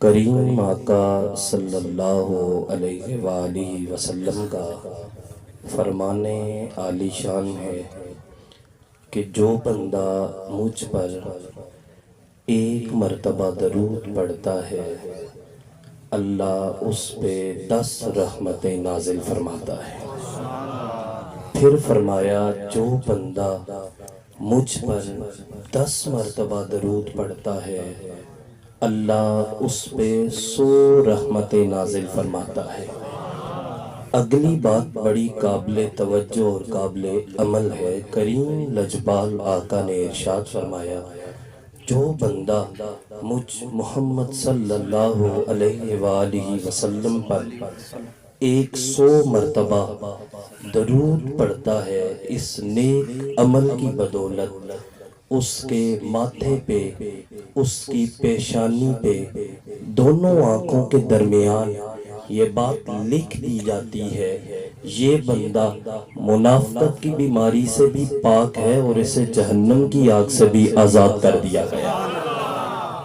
کریم آقا صلی اللہ علیہ وآلہ وسلم کا فرمان عالی شان ہے کہ جو بندہ مجھ پر ایک مرتبہ درود پڑھتا ہے اللہ اس پہ 10 رحمتیں نازل فرماتا ہے۔ پھر فرمایا جو بندہ مجھ پر 10 مرتبہ درود پڑھتا ہے اللہ اس پہ 100 رحمتیں نازل فرماتا ہے۔ اگلی بات بڑی قابل توجہ اور قابل عمل ہے۔ کریم لجپال آقا نے ارشاد فرمایا جو بندہ مجھ محمد صلی اللہ علیہ وآلہ وسلم پر 100 مرتبہ درود پڑھتا ہے اس نیک عمل کی بدولت اس کے ماتھے پہ اس کی پیشانی پہ دونوں آنکھوں کے درمیان یہ بات لکھ دی جاتی ہے یہ بندہ منافقت کی بیماری سے بھی پاک ہے اور اسے جہنم کی آگ سے بھی آزاد کر دیا گیا۔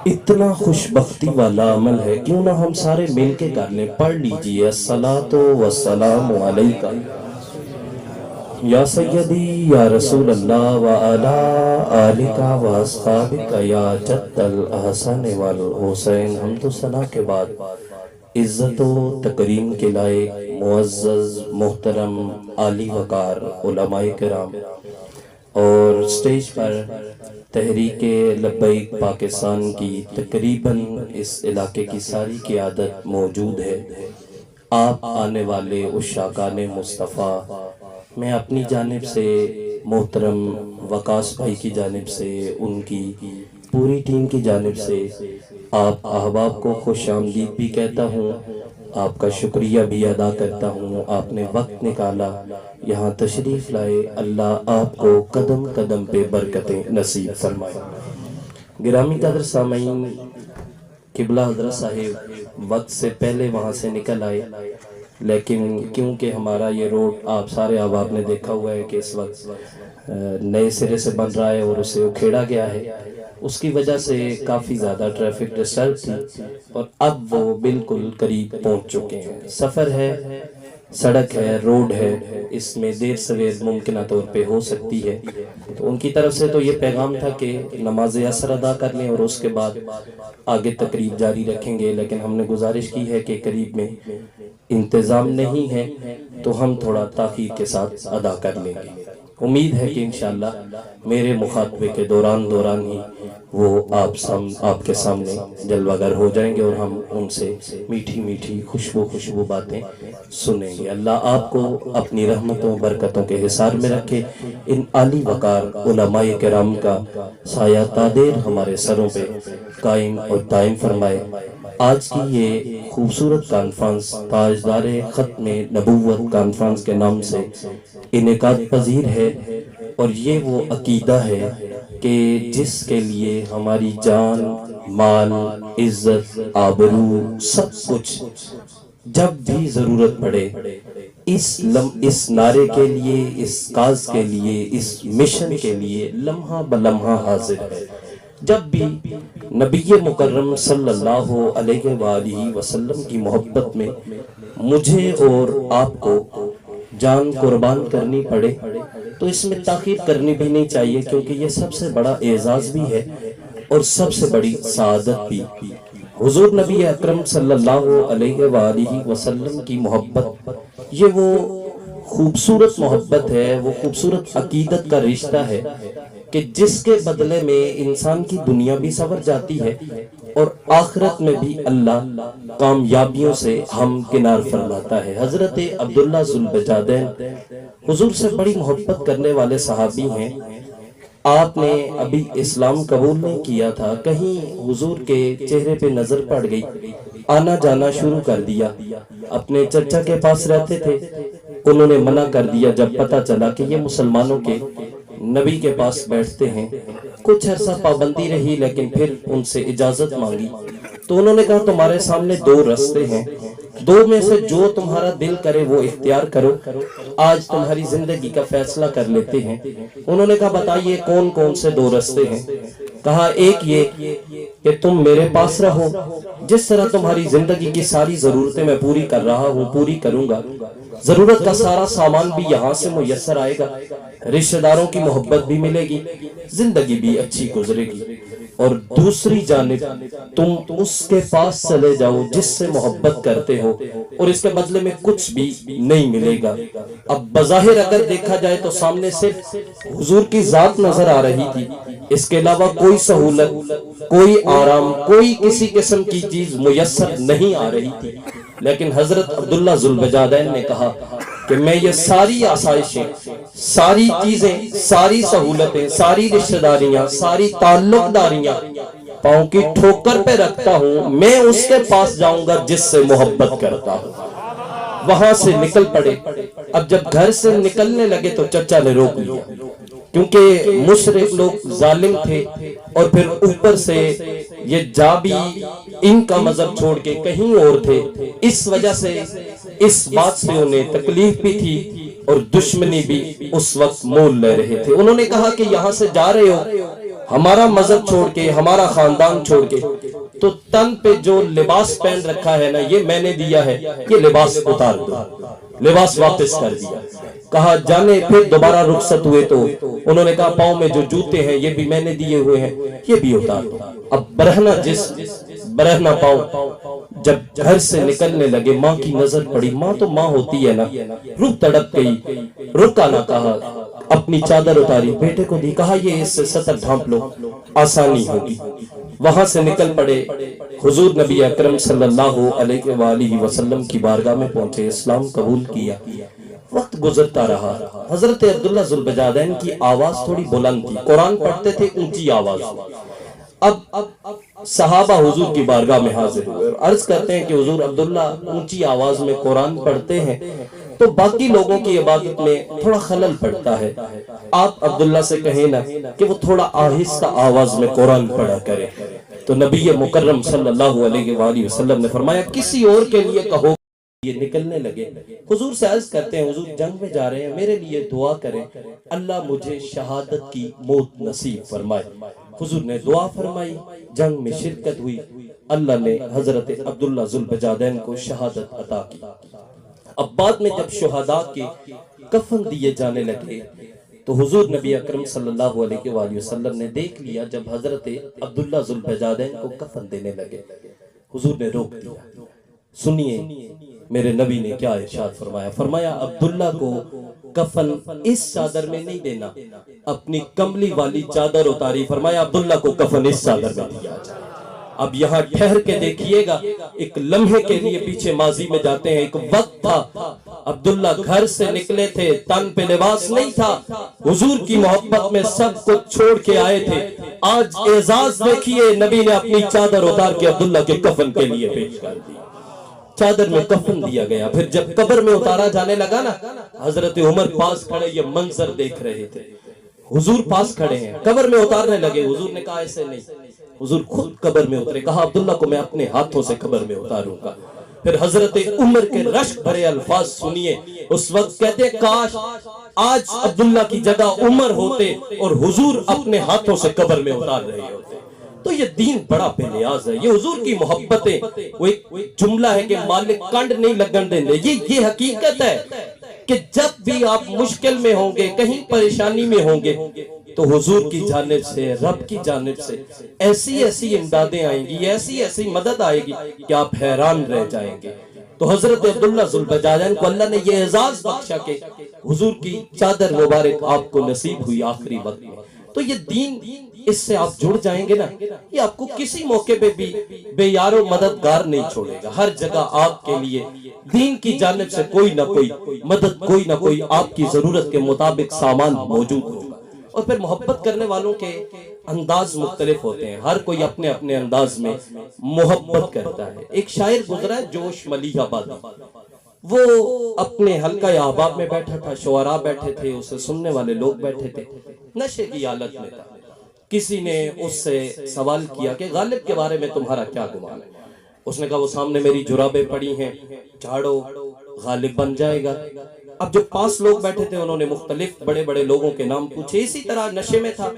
اتنا خوش بختی والا عمل ہے، کیوں نہ ہم سارے مل کے کر لیں۔ پڑھ لیجئے الصلاۃ والسلام علیک یا سیدی یا رسول اللہ وعلا آلک واصحابک یا جد الحسن والحسین۔ حمد و ثنا کے بعد عزت و تکریم کے لائق معزز محترم عالی وقار علماء کرام اور سٹیج پر تحریک لبیک پاکستان کی تقریباً اس علاقے کی ساری قیادت موجود ہے۔ آپ آنے والے عشاقان مصطفیٰ، میں اپنی جانب سے محترم وقاص بھائی کی جانب سے ان کی پوری ٹیم کی جانب سے آپ احباب کو خوش آمدید بھی کہتا ہوں، آپ کا شکریہ بھی ادا کرتا ہوں۔ آپ نے وقت نکالا یہاں تشریف لائے، اللہ آپ کو قدم قدم پہ برکتیں نصیب فرمائے۔ گرامی قدر سامعین، قبلہ حضرت صاحب وقت سے پہلے وہاں سے نکل آئے، لیکن کیونکہ ہمارا یہ روڈ آپ سارے احباب نے دیکھا ہوا ہے کہ اس وقت نئے سرے سے بن رہا ہے اور اسے اکھیڑا گیا ہے، اس کی وجہ سے کافی زیادہ ٹریفک ڈسٹرب تھی اور اب وہ بالکل قریب پہنچ چکے ہیں۔ سفر ہے، سڑک ہے، روڈ ہے، اس میں دیر سویر ممکنہ طور پہ ہو سکتی ہے، تو ان کی طرف سے تو یہ پیغام تھا کہ نماز عصر ادا کر لیں اور اس کے بعد آگے تقریب جاری رکھیں گے، لیکن ہم نے گزارش کی ہے کہ قریب میں انتظام نہیں ہے تو ہم تھوڑا تاخیر کے ساتھ ادا کر لیں گے۔ امید ہے کہ انشاءاللہ میرے مخاطبے کے دوران ہی وہ آپ کے سامنے جلوہ گر ہو جائیں گے اور ہم ان سے میٹھی میٹھی خوشبو باتیں سنیں گے۔ اللہ آپ کو اپنی رحمتوں برکتوں کے حصار میں رکھے، ان عالی وقار علماء کرام کا سایہ تادیر ہمارے سروں پہ قائم اور دائم فرمائے۔ آج کی یہ خوبصورت کانفرنس تاجدار ختم نبوت کانفرنس کے نام سے انعقاد پذیر ہے، اور یہ وہ عقیدہ ہے کہ جس کے لیے ہماری جان، مال، عزت، آبرو سب کچھ جب بھی ضرورت پڑے اس نعرے کے لیے، اس کاز کے لیے، اس مشن کے لیے لمحہ بلمحہ حاضر ہے۔ جب بھی نبی مکرم صلی اللہ علیہ وآلہ وسلم کی محبت میں مجھے اور آپ کو جان قربان کرنی پڑے تو اس میں تاخیر کرنی بھی نہیں چاہیے، کیونکہ یہ سب سے بڑا اعزاز بھی ہے اور سب سے بڑی سعادت بھی۔ حضور نبی اکرم صلی اللہ علیہ وآلہ وسلم کی محبت یہ وہ خوبصورت محبت ہے، وہ خوبصورت عقیدت کا رشتہ ہے کہ جس کے بدلے میں انسان کی دنیا بھی سنور جاتی ہے اور آخرت میں بھی اللہ کامیابیوں سے ہم کنار فرماتا ہے۔ حضرت عبداللہ ذوالبجادین حضور سے بڑی محبت کرنے والے صحابی ہیں۔ آپ نے ابھی اسلام قبول نہیں کیا تھا، کہیں حضور کے چہرے پہ نظر پڑ گئی، آنا جانا شروع کر دیا۔ اپنے چچا کے پاس رہتے تھے، انہوں نے منع کر دیا جب پتہ چلا کہ یہ مسلمانوں کے نبی کے پاس بیٹھتے ہیں۔ کچھ عرصہ پابندی رہی، لیکن پھر ان سے اجازت مانگی تو انہوں نے کہا تمہارے سامنے 2 راستے ہیں، 2 میں سے جو تمہارا دل کرے وہ اختیار کرو، آج تمہاری زندگی کا فیصلہ کر لیتے ہیں۔ انہوں نے کہا بتائیے کون کون سے 2 راستے ہیں؟ کہا ایک یہ کہ تم میرے پاس رہو، جس طرح تمہاری زندگی کی ساری ضرورتیں میں پوری کر رہا ہوں پوری کروں گا، ضرورت کا سارا سامان بھی یہاں سے میسر آئے گا، رشتہ داروں کی محبت بھی ملے گی، زندگی بھی اچھی گزرے گی، اور دوسری جانب تم اس کے پاس چلے جاؤ جس سے محبت کرتے ہو، اور اس کے بدلے میں کچھ بھی نہیں ملے گا۔ اب بظاہر اگر دیکھا جائے تو سامنے صرف حضور کی ذات نظر آ رہی تھی، اس کے علاوہ کوئی سہولت، کوئی آرام، کوئی کسی قسم کی چیز میسر نہیں آ رہی تھی، لیکن حضرت عبداللہ ذوالبجادین نے کہا کہ میں یہ ساری آسائشیں، ساری چیزیں، ساری سہولتیں، ساری رشتہ داریاں، ساری تعلق داریاں پاؤں کی ٹھوکر پہ رکھتا ہوں، میں اس کے پاس جاؤں گا جس سے محبت کرتا ہوں۔ وہاں سے نکل پڑے۔ اب جب گھر سے نکلنے لگے تو چچا نے روک لیا، کیونکہ مشرک لوگ ظالم تھے، اور پھر اوپر سے یہ جابی ان کا مذہب چھوڑ کے کہیں اور تھے، اس وجہ سے اس بات سے انہیں تکلیف بھی تھی اور دشمنی بھی اس وقت مول لے رہے تھے۔ انہوں نے کہا کہ یہاں سے جا رہے ہو ہمارا مذہب چھوڑ کے، ہمارا خاندان چھوڑ کے، تو تن پہ جو لباس پہن رکھا ہے نا یہ میں نے دیا ہے، یہ لباس اتار دو، لباس واپس کر دیا۔ کہا جانے، پھر دوبارہ رخصت ہوئے تو انہوں نے کہا پاؤں میں جو جوتے ہیں یہ بھی میں نے دیے ہوئے ہیں، یہ بھی اتار دو۔ اب برہنہ برہنہ پاؤں جب گھر سے نکلنے لگے، ماں کی نظر پڑی، ماں تو ماں ہوتی ہے نا، روح تڑپ گئی، رکا نہ، کہا اپنی چادر اتاری، بیٹے کو دی، کہا یہ اس سے سطر ڈھانپ لو، آسانی ہوگی۔ وہاں سے نکل پڑے، حضور نبی اکرم صلی اللہ علیہ وآلہ وسلم کی بارگاہ میں پہنچے، اسلام قبول کیا۔ وقت گزرتا رہا، حضرت عبداللہ ذوالبجادین کی آواز تھوڑی بلند تھی، قرآن پڑھتے تھے اونچی آواز۔ اب صحابہ حضور کی بارگاہ میں حاضر ہوئے اور عرض کرتے ہیں کہ حضور عبداللہ اونچی آواز میں قرآن پڑھتے ہیں تو باقی لوگوں کی عبادت میں تھوڑا خلل پڑتا ہے، آپ عبداللہ سے کہیں نا کہ وہ تھوڑا آہستہ آواز میں قرآن پڑھا کرے۔ تو نبی مکرم صلی اللہ علیہ وآلہ وسلم نے فرمایا کسی اور کے لیے کہو۔ یہ نکلنے لگے، حضور سے عرض کرتے ہیں حضور جنگ میں جا رہے ہیں، میرے لیے دعا کریں، اللہ مجھے شہادت کی موت نصیب فرمائے۔ حضور نے دعا فرمائی، جنگ میں شرکت ہوئی، اللہ نے حضرت عبداللہ ذوالبجادین کو شہادت عطا کی۔ اب بعد میں جب شہداء کے کفن دیے جانے لگے تو حضور نبی اکرم صلی اللہ علیہ وآلہ وسلم نے دیکھ لیا، جب حضرت عبداللہ ذوالبجادین کو کفن دینے لگے حضور نے روک دیا۔ سنیے میرے نبی نے کیا ارشاد فرمایا، فرمایا عبداللہ کو کفن اس چادر میں نہیں دینا، اپنی کملی والی چادر اتاری، فرمایا عبداللہ کو کفن اس چادر میں دیا جائے۔ اب یہاں ٹھہر کے دیکھیے گا، ایک لمحے کے لیے پیچھے ماضی میں جاتے ہیں، ایک وقت تھا عبداللہ گھر سے نکلے تھے، تن پہ لباس نہیں تھا، حضور کی محبت میں سب کچھ چھوڑ کے آئے تھے، آج اعزاز دیکھیے نبی نے اپنی چادر اتار کے عبداللہ کے کفن کے لیے پیش کر دی، چادر میں کفن دیا گیا۔ پھر جب قبر میں اتارا جانے لگا نا، حضرت عمر پاس کھڑے یہ منظر دیکھ رہے تھے، حضور پاس کھڑے ہیں، قبر میں اتارنے لگے، حضور نے کہا ایسے نہیں، حضور خود قبر میں اترے، کہا عبداللہ کو میں اپنے ہاتھوں سے قبر میں اتاروں گا۔ پھر حضرت عمر کے رشک بھرے الفاظ سنیے، اس وقت کہتے کاش آج عبداللہ کی جگہ عمر ہوتے اور حضور اپنے ہاتھوں سے قبر میں اتار رہے ہوتے۔ تو یہ دین بڑا بے نیاز ہے، یہ حضور کی محبتیں، وہ ایک جملہ ہے کہ مالک کنڈ نہیں لگن دیں دے، یہ حقیقت ہے کہ جب بھی آپ مشکل میں ہوں گے، کہیں پریشانی میں ہوں گے، تو حضور کی جانب سے، رب کی جانب سے ایسی امدادیں آئیں گی، ایسی مدد آئے گی کہ آپ حیران رہ جائیں گے۔ تو حضرت عبداللہ ذوالبجادین کو اللہ نے یہ اعزاز بخشا کہ حضور کی چادر مبارک آپ کو نصیب ہوئی آخری وقت میں۔ تو یہ دین، اس سے آپ جڑ جائیں گے نا، یہ آپ کو کسی موقع پہ بھی بے یار و مددگار نہیں چھوڑے گا، ہر جگہ آپ کے لیے دین کی جانب سے کوئی نہ کوئی مدد، کوئی نہ کوئی آپ کی ضرورت کے مطابق سامان موجود ہوگا۔ اور پھر محبت کرنے والوں کے انداز مختلف ہوتے ہیں، ہر کوئی اپنے اپنے انداز میں محبت کرتا ہے۔ ایک شاعر گزرا ہے جوش ملیح آبادی، وہ اپنے حلقہ احباب میں بیٹھا تھا، شعراء بیٹھے تھے، اسے سننے والے لوگ بیٹھے تھے، نشے کی حالت میں تھا۔ کسی نے اس سے سوال کیا کہ غالب کے بارے میں تمہارا کیا گمان ہے؟ اس نے کہا وہ سامنے میری جرابیں پڑی ہیں، جھاڑو غالب بن جائے گا۔ اب جو 5 لوگ بیٹھے تھے انہوں نے مختلف بڑے بڑے لوگوں کے نام پوچھے، اسی طرح نشے میں تھا،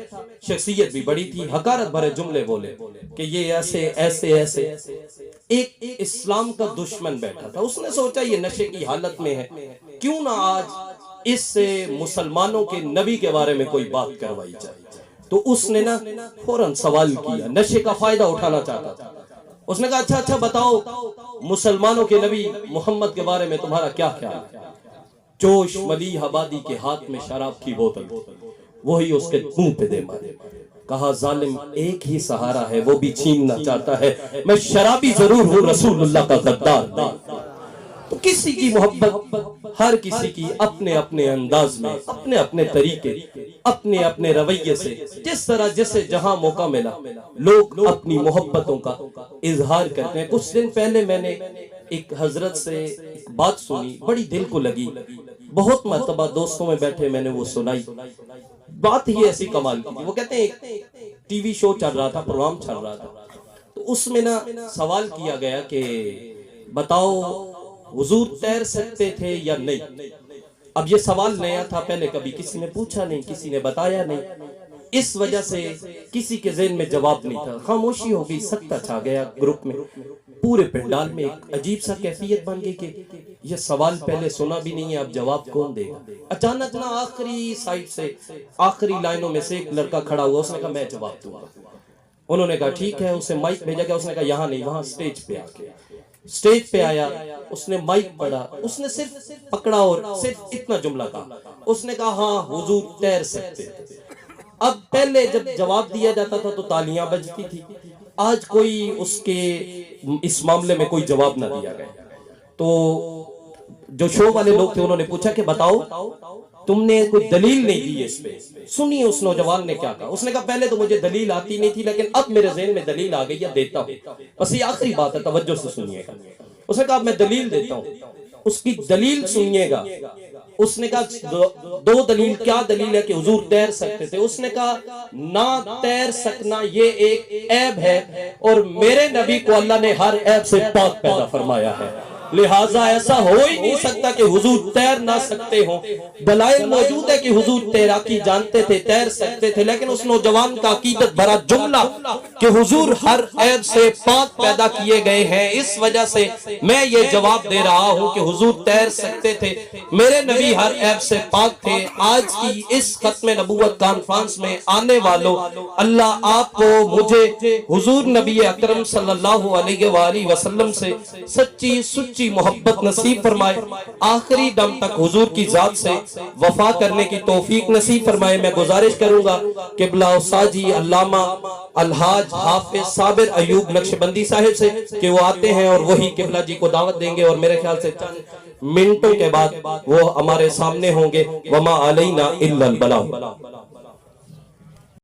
شخصیت بھی بڑی تھی، حقارت بھرے جملے بولے کہ یہ ایسے ایسے ایسے۔ ایک اسلام کا دشمن بیٹھا تھا، اس نے سوچا یہ نشے کی حالت میں ہے، کیوں نہ آج اس سے مسلمانوں کے نبی کے بارے میں کوئی بات کروائی جائے۔ تو اس نے نا فوراً سوال کیا، نشے کا فائدہ اٹھانا چاہتا تھا۔ اس نے کہا اچھا بتاؤ مسلمانوں کے نبی محمد کے بارے میں تمہارا کیا خیال ہے؟ جوش ملیح آبادی کے ہاتھ میں شراب کی بوتل، وہی اس کے منہ پہ دے مارے۔ کہا ظالم ایک ہی سہارا ہے، وہ بھی چھیننا چاہتا ہے، میں شرابی ضرور ہوں رسول اللہ کا غدار نہیں۔ تو کسی کی محبت ہر کسی کی اپنے اپنے انداز میں، اپنے اپنے طریقے، اپنے اپنے رویے سے، جس طرح جسے جہاں موقع ملا لوگ اپنی محبتوں کا اظہار کرتے ہیں۔ کچھ دن پہلے میں نے ایک حضرت سے ایک بات سنی، بڑی دل کو لگی، بہت مرتبہ دوستوں میں بیٹھے میں نے وہ سنائی، بات ہی ایسی کمال کی تھی۔ وہ کہتے ہیں ایک ٹی وی شو چل رہا تھا، پروگرام چل رہا تھا، تو اس میں نا سوال کیا گیا کہ بتاؤ حضور تیر سکتے تھے یا نہیں۔ اب یہ سوال نیا تھا، پہلے کبھی کسی نے پوچھا نہیں، کسی نے بتایا نہیں، اس وجہ سے کسی کے ذہن میں جواب نہیں تھا، خاموشی ہو گئی، سکتہ چھا گیا گروپ میں، پورے پنڈال میں ایک عجیب سا کیفیت بن گئی کہ یہ سوال پہلے سنا بھی نہیں ہے، اب جواب کون دے گا۔ اچانک نا آخری سائٹ سے، آخری لائنوں میں سے ایک لڑکا کھڑا ہوا، اس نے کہا میں جواب دوں گا۔ انہوں نے کہا ٹھیک ہے، اسے مائک بھیجا گیا، اس نے کہا یہاں نہیں، وہاں سٹیج پہ آ کے۔ سٹیج پہ آیا، اس نے مائک پڑھا، اس نے صرف پکڑا اور صرف اتنا جملہ کہا، اس نے کہا ہاں حضور تیر سکتے تھے۔ اب پہلے جب جواب دیا جاتا تھا تو تالیاں بجتی تھی، آج کوئی اس کے اس معاملے میں کوئی جواب نہ دیا گیا۔ تو جو شو والے لوگ تھے انہوں نے پوچھا کہ بتاؤ تم نے کوئی دلیل نہیں دی اس پہ، سنیے اس نوجوان نے کیا کہا۔ اس نے کہا پہلے تو مجھے دلیل آتی نہیں تھی، لیکن اب میرے ذہن میں دلیل آ گئی ہے، دیتا ہوں، بس یہ آخری بات ہے، توجہ سے سنیے گا۔ اس نے کہا میں دلیل دیتا ہوں، اس کی دلیل سنیے گا۔ اس نے کہا دو دلیل، کیا دلیل ہے کہ حضور تیر سکتے تھے؟ اس نے کہا نہ تیر سکنا یہ ایک عیب ہے، اور میرے نبی کو اللہ نے ہر عیب سے پاک پیدا فرمایا ہے، لہٰذا ایسا ہو ہی نہیں سکتا کہ حضور تیر نہ سکتے ہوں۔ دلائل موجود ہے کہ حضور تیراکی جانتے تھے، تیر سکتے تھے، لیکن اس نوجوان کا عقیدت بھرا جملہ کہ حضور ہر عیب سے پاک پیدا کیے گئے ہیں، اس وجہ سے میں یہ جواب دے رہا ہوں کہ حضور تیر سکتے تھے، میرے نبی ہر عیب سے پاک تھے۔ آج کی اس ختم نبوت کانفرنس میں آنے والوں، اللہ آپ کو مجھے حضور نبی اکرم صلی اللہ علیہ وآلہ وسلم سے سچی سچی محبت نصیب فرمائے، آخری دم تک حضور کی ذات سے وفا کرنے کی توفیق نصیب فرمائے۔ میں گزارش کروں گا قبلہ استاذی علامہ الحاج حافظ صابر ایوب نقشبندی صاحب سے کہ وہ آتے ہیں اور وہی قبلہ جی کو دعوت دیں گے، اور میرے خیال سے چند منٹوں کے بعد وہ ہمارے سامنے ہوں گے۔ وما علینا الا البلاغ۔